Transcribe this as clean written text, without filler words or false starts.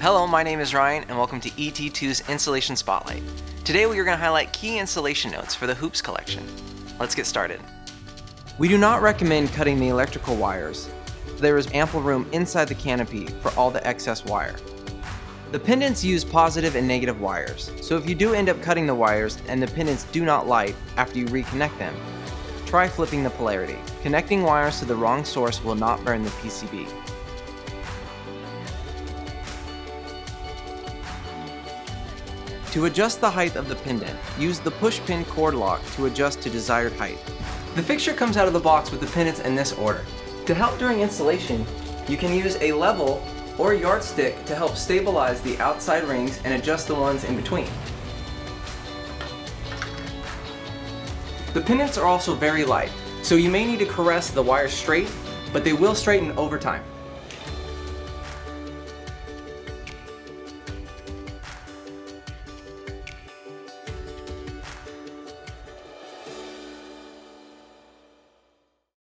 Hello, my name is Ryan and welcome to ET2's Installation Spotlight. Today we are going to highlight key installation notes for the hoops collection. Let's get started. We do not recommend cutting the electrical wires. There is ample room inside the canopy for all the excess wire. The pendants use positive and negative wires, so if you do end up cutting the wires and the pendants do not light after you reconnect them, try flipping the polarity. Connecting wires to the wrong source will not burn the PCB. To adjust the height of the pendant, use the pushpin cord lock to adjust to desired height. The fixture comes out of the box with the pendants in this order. To help during installation, you can use a level or yardstick to help stabilize the outside rings and adjust the ones in between. The pendants are also very light, so you may need to caress the wires straight, but they will straighten over time.